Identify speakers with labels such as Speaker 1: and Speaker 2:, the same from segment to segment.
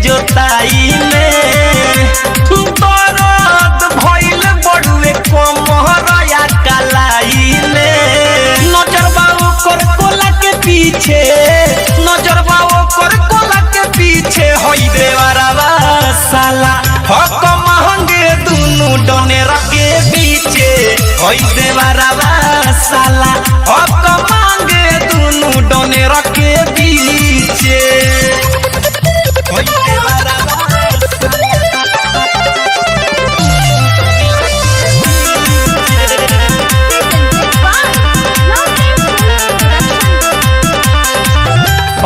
Speaker 1: जोताई में दर्द भइल बड़ुए कोमहरया कलाई में नजर बाऊ कर कोला के पीछे नजर बाऊ कर कोला के पीछे होई देवरवा साला हक महंगे दुनु डने रखे बीचे होई देवरवा साला हक महंगे दुनु डने रखे बीचे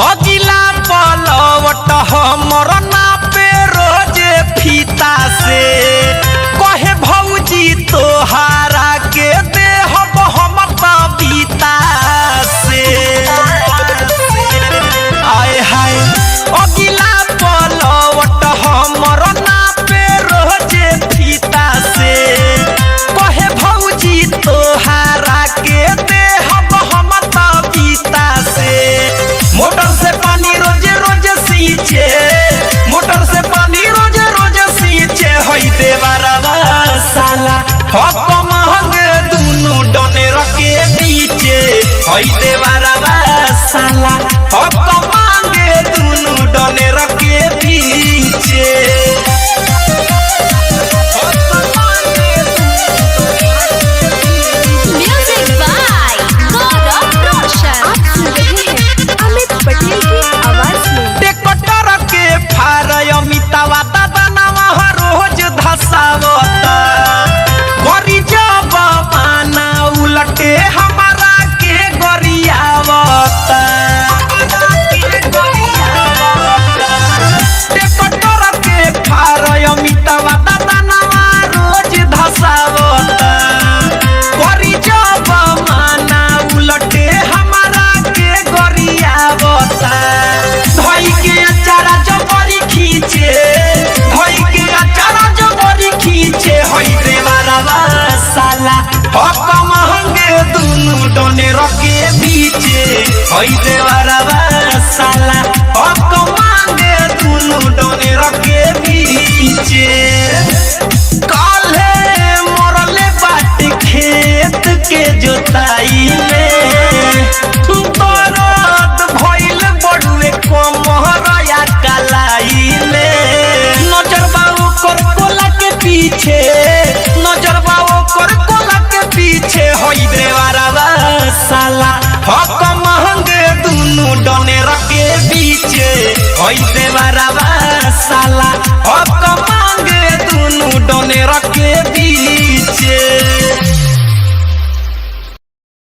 Speaker 1: अगिला पलवट हमर नापे रोजे फीता से कहे भौजी तोहारा के देहब हम बीता से आए हाय अगिला पलवट हमर नापे रोजे फीता से कहे भौजी तोहारा के देहब हम बीता से मोटर से पानी रोजे रोजे सींचे मोटर से पानी रोजे रोजे सींचे होई देवरवा साला हक महंगे दुनु डने रखे बीचे होई देवरवा साला हक महंगे दुनु डने रखे बीचे अमितावा दादा नवा रोज धसावता गरी जब माना उलटे हमारा के गरियावता टेकटर के फार अमितावा दादा नवा रोज धसावता गरी जब माना उलटे हमारा के गरियावता धई के अचारा जबरी खींचे होई के अचारा जबरी खींचे होई देवरवा साला हक महंगे दुनु डने रखे बीचे होई देवरवा साला हक महंगे दुनु डने रखे बीचे काले मरले बाट खेत के जोताई में दर्द भइल बड़ुए कोमहरया कलाई में नजर बाऊ कर कोला के पीछे नजर बाऊ कर कोला के पीछे होई देवरवा साला हक महंगे दुनु डने रखे बीचे होई देवरवा साला हक महंगे दुनु डने रखे